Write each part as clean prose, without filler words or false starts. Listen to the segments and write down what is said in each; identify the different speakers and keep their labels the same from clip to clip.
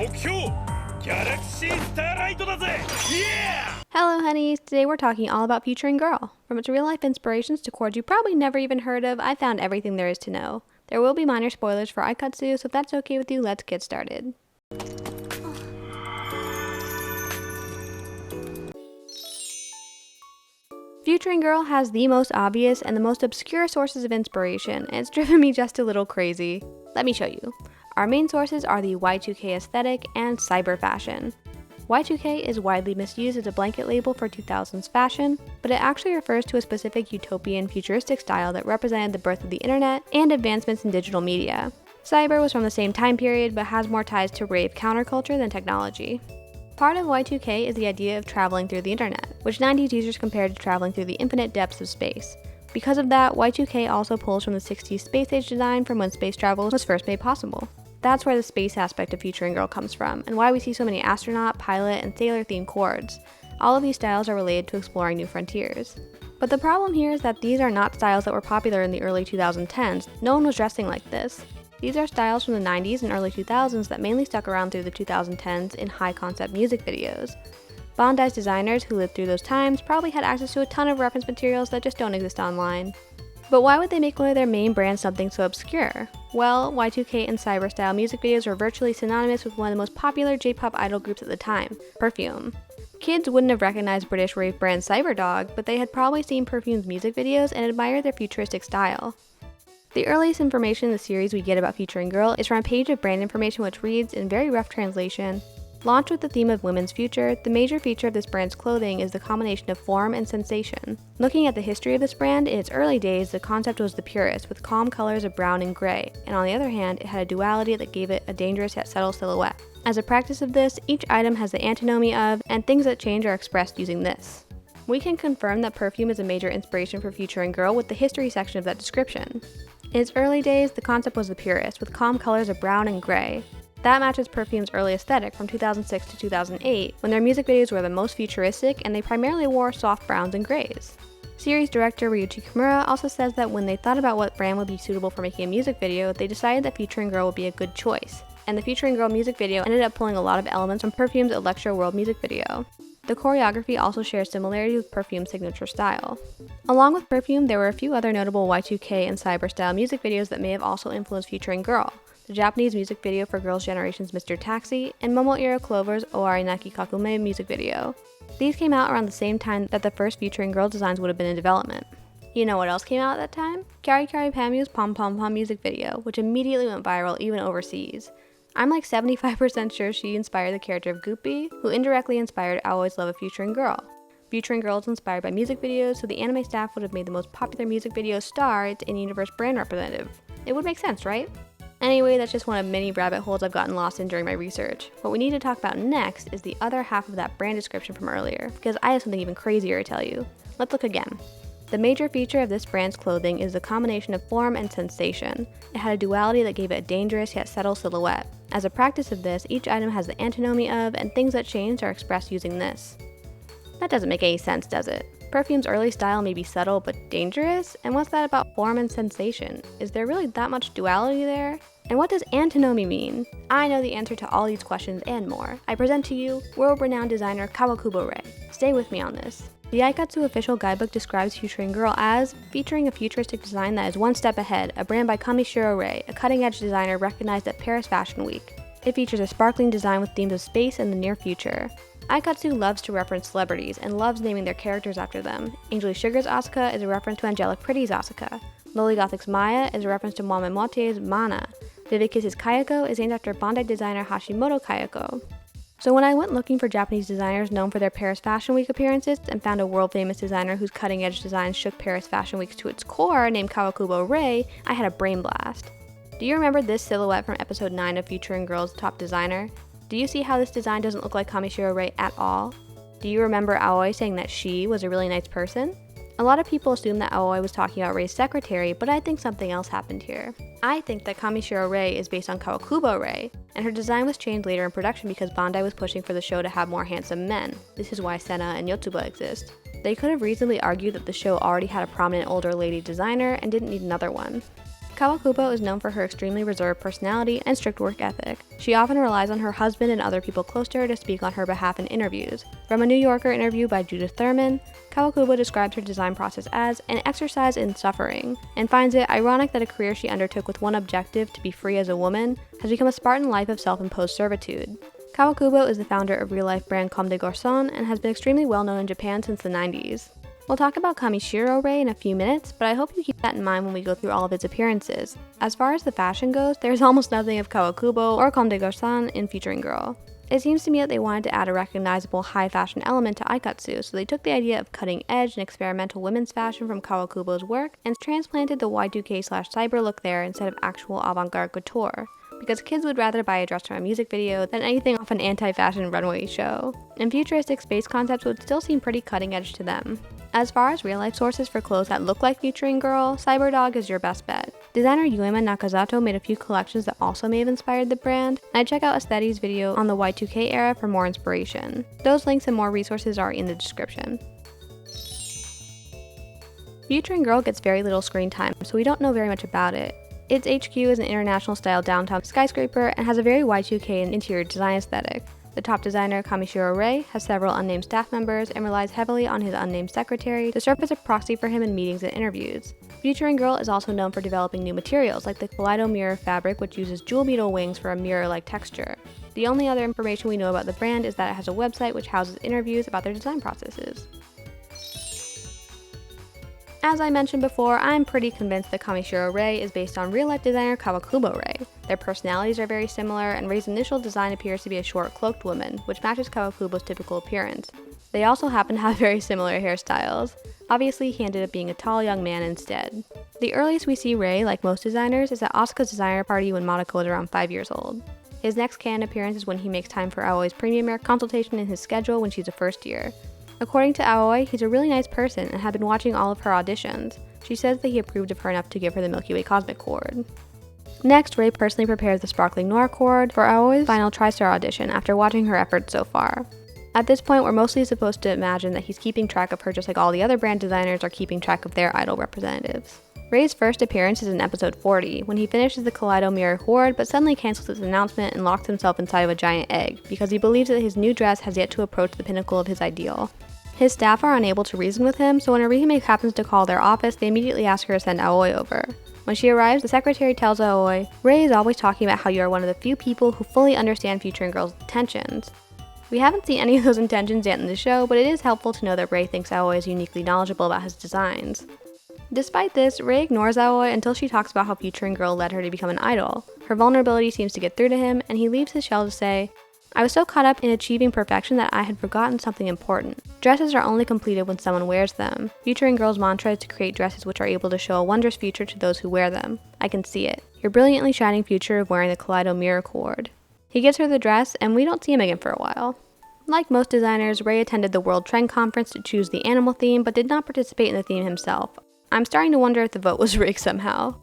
Speaker 1: Hello honeys, today we're talking all about Featuring Girl. From its real-life inspirations to chords you probably never even heard of, I found everything there is to know. There will be minor spoilers for Aikatsu, so if that's okay with you, let's get started. Featuring Girl has the most obvious and the most obscure sources of inspiration, and it's driven me just a little crazy. Let me show you. Our main sources are the Y2K aesthetic and cyber fashion. Y2K is widely misused as a blanket label for 2000s fashion, but it actually refers to a specific utopian futuristic style that represented the birth of the internet and advancements in digital media. Cyber was from the same time period, but has more ties to rave counterculture than technology. Part of Y2K is the idea of traveling through the internet, which 90s users compared to traveling through the infinite depths of space. Because of that, Y2K also pulls from the 60s space age design from when space travel was first made possible. That's where the space aspect of Featuring Girl comes from, and why we see so many astronaut, pilot, and sailor-themed chords. All of these styles are related to exploring new frontiers. But the problem here is that these are not styles that were popular in the early 2010s. No one was dressing like this. These are styles from the 90s and early 2000s that mainly stuck around through the 2010s in high-concept music videos. Bandai's designers who lived through those times probably had access to a ton of reference materials that just don't exist online. But why would they make one of their main brands something so obscure? Well, Y2K and cyber-style music videos were virtually synonymous with one of the most popular J-pop idol groups at the time, Perfume. Kids wouldn't have recognized British rave brand Cyberdog, but they had probably seen Perfume's music videos and admired their futuristic style. The earliest information in the series we get about Featuring Girl is from a page of brand information which reads, in very rough translation, "Launched with the theme of women's future, the major feature of this brand's clothing is the combination of form and sensation." Looking at the history of this brand, in its early days, the concept was the purest, with calm colors of brown and gray, and on the other hand, it had a duality that gave it a dangerous yet subtle silhouette. As a practice of this, each item has the antinomy of, and things that change are expressed using this. We can confirm that Perfume is a major inspiration for Featuring Girl with the history section of that description. In its early days, the concept was the purest, with calm colors of brown and gray. That matches Perfume's early aesthetic from 2006 to 2008, when their music videos were the most futuristic and they primarily wore soft browns and grays. Series director Ryuichi Kimura also says that when they thought about what brand would be suitable for making a music video, they decided that Featuring Girl would be a good choice. And the Featuring Girl music video ended up pulling a lot of elements from Perfume's Electro World music video. The choreography also shares similarities with Perfume's signature style. Along with Perfume, there were a few other notable Y2K and cyber-style music videos that may have also influenced Featuring Girl. The Japanese music video for Girls' Generation's Mr. Taxi, and Momoiro Clover's Owari Naki Kakume music video. These came out around the same time that the first Featuring Girl designs would have been in development. You know what else came out at that time? Kyary Kyary Pamu's Pom Pom Pom music video, which immediately went viral even overseas. I'm like 75% sure she inspired the character of Goopy, who indirectly inspired Aoi's love of Featuring Girl. Featuring Girl is inspired by music videos, so the anime staff would have made the most popular music video star its in-universe brand representative. It would make sense, right? Anyway, that's just one of many rabbit holes I've gotten lost in during my research. What we need to talk about next is the other half of that brand description from earlier, because I have something even crazier to tell you. Let's look again. The major feature of this brand's clothing is the combination of form and sensation. It had a duality that gave it a dangerous yet subtle silhouette. As a practice of this, each item has the antinomy of, and things that change are expressed using this. That doesn't make any sense, does it? Perfume's early style may be subtle but dangerous, and what's that about form and sensation? Is there really that much duality there? And what does antinomy mean? I know the answer to all these questions and more. I present to you world-renowned designer Kawakubo Rei. Stay with me on this. The Aikatsu official guidebook describes Featuring Girl as featuring a futuristic design that is one step ahead, a brand by Kamishiro Rei, a cutting-edge designer recognized at Paris Fashion Week. It features a sparkling design with themes of space and the near future. Aikatsu loves to reference celebrities and loves naming their characters after them. Angel Sugar's Asuka is a reference to Angelic Pretty's Asuka. Lily Gothic's Maya is a reference to Momo Motie's Mana. Vivid Kiss's Kayako is named after Bandai designer Hashimoto Kayako. So when I went looking for Japanese designers known for their Paris Fashion Week appearances and found a world-famous designer whose cutting-edge designs shook Paris Fashion Week to its core named Kawakubo Rei, I had a brain blast. Do you remember this silhouette from episode 9 of Featuring Girl's Top Designer? Do you see how this design doesn't look like Kamishiro Rei at all? Do you remember Aoi saying that she was a really nice person? A lot of people assume that Aoi was talking about Rei's secretary, but I think something else happened here. I think that Kamishiro Rei is based on Kawakubo Rei, and her design was changed later in production because Bandai was pushing for the show to have more handsome men. This is why Senna and Yotsuba exist. They could have reasonably argued that the show already had a prominent older lady designer and didn't need another one. Kawakubo is known for her extremely reserved personality and strict work ethic. She often relies on her husband and other people close to her to speak on her behalf in interviews. From a New Yorker interview by Judith Thurman, Kawakubo describes her design process as an exercise in suffering, and finds it ironic that a career she undertook with one objective, to be free as a woman, has become a Spartan life of self-imposed servitude. Kawakubo is the founder of real-life brand Comme des Garçons and has been extremely well known in Japan since the 90s. We'll talk about Kamishiro Rei in a few minutes, but I hope you keep that in mind when we go through all of his appearances. As far as the fashion goes, there's almost nothing of Kawakubo or Comme des Garçons in Featuring Girl. It seems to me that they wanted to add a recognizable high fashion element to Aikatsu, so they took the idea of cutting edge and experimental women's fashion from Kawakubo's work and transplanted the Y2K/cyber look there instead of actual avant-garde couture, because kids would rather buy a dress from a music video than anything off an anti-fashion runway show, and futuristic space concepts would still seem pretty cutting edge to them. As far as real-life sources for clothes that look like Featuring Girl, Cyberdog is your best bet. Designer Yuema Nakazato made a few collections that also may have inspired the brand, and I'd check out Aestheti's video on the Y2K era for more inspiration. Those links and more resources are in the description. Featuring Girl gets very little screen time, so we don't know very much about it. Its HQ is an international-style downtown skyscraper and has a very Y2K and interior design aesthetic. The top designer, Kamishiro Rei, has several unnamed staff members and relies heavily on his unnamed secretary to serve as a proxy for him in meetings and interviews. Featuring Girl is also known for developing new materials like the Kaleido mirror fabric, which uses jewel beetle wings for a mirror-like texture. The only other information we know about the brand is that it has a website which houses interviews about their design processes. As I mentioned before, I'm pretty convinced that Kamishiro Rei is based on real-life designer Kawakubo Rei. Their personalities are very similar, and Rei's initial design appears to be a short, cloaked woman, which matches Kawakubo's typical appearance. They also happen to have very similar hairstyles. Obviously, he ended up being a tall young man instead. The earliest we see Rei, like most designers, is at Asuka's designer party when Madako was around 5 years old. His next canon appearance is when he makes time for Aoi's premium air consultation in his schedule when she's a first year. According to Aoi, he's a really nice person and had been watching all of her auditions. She says that he approved of her enough to give her the Milky Way Cosmic Cord. Next, Rei personally prepares the Sparkling Noir Cord for Aoi's final TriStar audition after watching her efforts so far. At this point, we're mostly supposed to imagine that he's keeping track of her just like all the other brand designers are keeping track of their idol representatives. Rei's first appearance is in episode 40, when he finishes the Kaleido mirror hoard but suddenly cancels his announcement and locks himself inside of a giant egg because he believes that his new dress has yet to approach the pinnacle of his ideal. His staff are unable to reason with him, so when Orihime happens to call their office, they immediately ask her to send Aoi over. When she arrives, the secretary tells Aoi, "Rei is always talking about how you are one of the few people who fully understand Featuring Girl's intentions." We haven't seen any of those intentions yet in the show, but it is helpful to know that Rei thinks Aoi is uniquely knowledgeable about his designs. Despite this, Rei ignores Aoi until she talks about how Featuring Girl led her to become an idol. Her vulnerability seems to get through to him, and he leaves his shell to say, "I was so caught up in achieving perfection that I had forgotten something important. Dresses are only completed when someone wears them. Featuring Girl's mantra is to create dresses which are able to show a wondrous future to those who wear them. I can see it. Your brilliantly shining future of wearing the Kaleido mirror cord." He gives her the dress, and we don't see him again for a while. Like most designers, Rei attended the World Trend Conference to choose the animal theme, but did not participate in the theme himself. I'm starting to wonder if the vote was rigged somehow.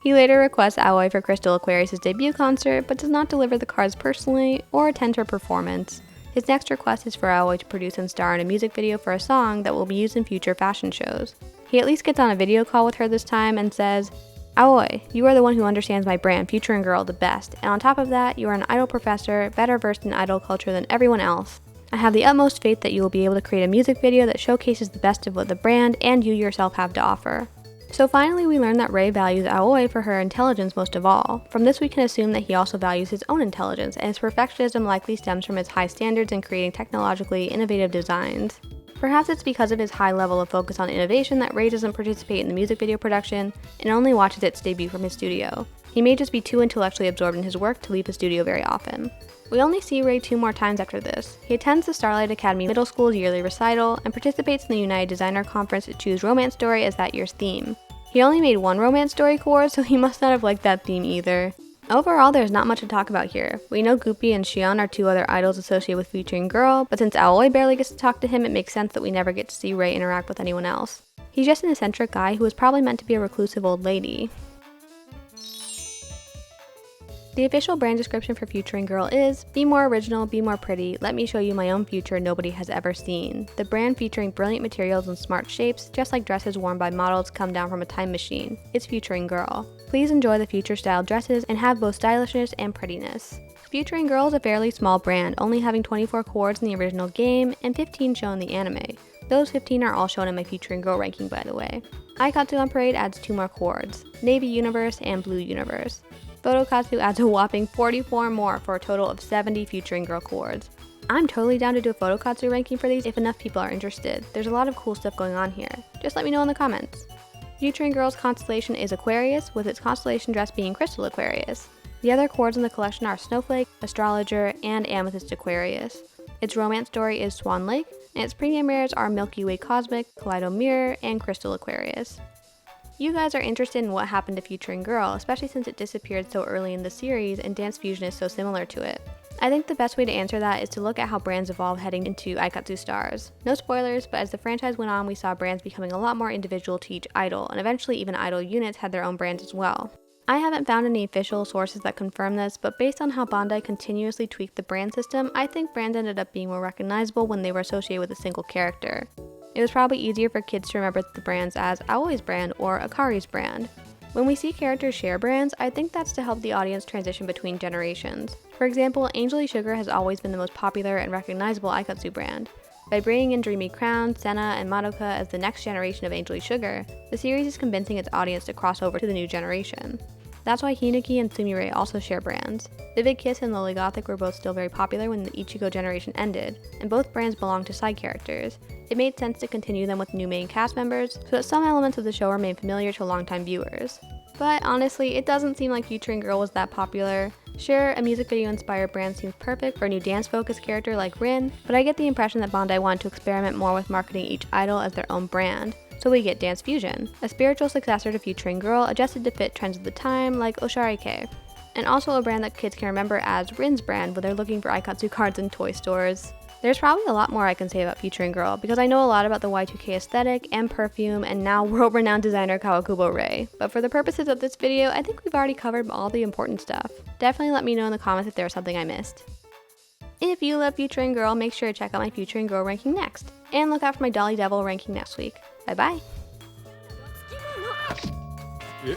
Speaker 1: He later requests Aoi for Crystal Aquarius' debut concert, but does not deliver the cards personally or attend her performance. His next request is for Aoi to produce and star in a music video for a song that will be used in future fashion shows. He at least gets on a video call with her this time and says, "Aoi, you are the one who understands my brand, Featuring Girl, the best, and on top of that, you are an idol professor, better versed in idol culture than everyone else. I have the utmost faith that you will be able to create a music video that showcases the best of what the brand and you yourself have to offer." So finally, we learn that Rei values Aoi for her intelligence most of all. From this, we can assume that he also values his own intelligence, and his perfectionism likely stems from his high standards in creating technologically innovative designs. Perhaps it's because of his high level of focus on innovation that Rei doesn't participate in the music video production and only watches its debut from his studio. He may just be too intellectually absorbed in his work to leave the studio very often. We only see Rei 2 more times after this. He attends the Starlight Academy Middle School's yearly recital and participates in the United Designer Conference to choose Romance Story as that year's theme. He only made one Romance Story cord, so he must not have liked that theme either. Overall, there's not much to talk about here. We know Guppy and Shion are 2 other idols associated with Featuring Girl, but since Aoi barely gets to talk to him, it makes sense that we never get to see Rei interact with anyone else. He's just an eccentric guy who was probably meant to be a reclusive old lady. The official brand description for Featuring Girl is, "Be more original, be more pretty, let me show you my own future nobody has ever seen. The brand featuring brilliant materials and smart shapes, just like dresses worn by models come down from a time machine. It's Featuring Girl." Please enjoy the future-style dresses and have both stylishness and prettiness. Featuring Girl is a fairly small brand, only having 24 coords in the original game and 15 shown in the anime. Those 15 are all shown in my Featuring Girl ranking, by the way. Aikatsu on Parade adds 2 more coords, Navy Universe and Blue Universe. Photokatsu adds a whopping 44 more for a total of 70 Featuring Girl coords. I'm totally down to do a Photokatsu ranking for these if enough people are interested. There's a lot of cool stuff going on here. Just let me know in the comments. Featuring Girl's constellation is Aquarius, with its constellation dress being Crystal Aquarius. The other coords in the collection are Snowflake, Astrologer, and Amethyst Aquarius. Its romance story is Swan Lake, and its premium rares are Milky Way Cosmic, Kaleido Mirror, and Crystal Aquarius. You guys are interested in what happened to Featuring Girl, especially since it disappeared so early in the series and Dance Fusion is so similar to it. I think the best way to answer that is to look at how brands evolved heading into Aikatsu Stars. No spoilers, but as the franchise went on, we saw brands becoming a lot more individual to each idol, and eventually even idol units had their own brands as well. I haven't found any official sources that confirm this, but based on how Bandai continuously tweaked the brand system, I think brands ended up being more recognizable when they were associated with a single character. It was probably easier for kids to remember the brands as Aoi's brand or Akari's brand. When we see characters share brands, I think that's to help the audience transition between generations. For example, Angel Sugar has always been the most popular and recognizable Aikatsu brand. By bringing in Dreamy Crown, Senna, and Madoka as the next generation of Angel Sugar, the series is convincing its audience to cross over to the new generation. That's why Hineki and Sumire also share brands. Vivid Kiss and Lily Gothic were both still very popular when the Ichigo generation ended, and both brands belong to side characters. It made sense to continue them with new main cast members, so that some elements of the show remain familiar to longtime viewers. But honestly, it doesn't seem like Featuring Girl was that popular. Sure, a music video inspired brand seems perfect for a new dance-focused character like Rin, but I get the impression that Bandai wanted to experiment more with marketing each idol as their own brand. So we get Dance Fusion, a spiritual successor to Featuring Girl adjusted to fit trends of the time like Osharike, and also a brand that kids can remember as Rin's brand when they're looking for Aikatsu cards in toy stores. There's probably a lot more I can say about Featuring Girl because I know a lot about the Y2K aesthetic and perfume and now world-renowned designer Kawakubo Rei, but for the purposes of this video, I think we've already covered all the important stuff. Definitely let me know in the comments if there was something I missed. If you love Featuring Girl, make sure to check out my Featuring Girl ranking next, and look out for my Dolly Devil ranking next week. Bye bye!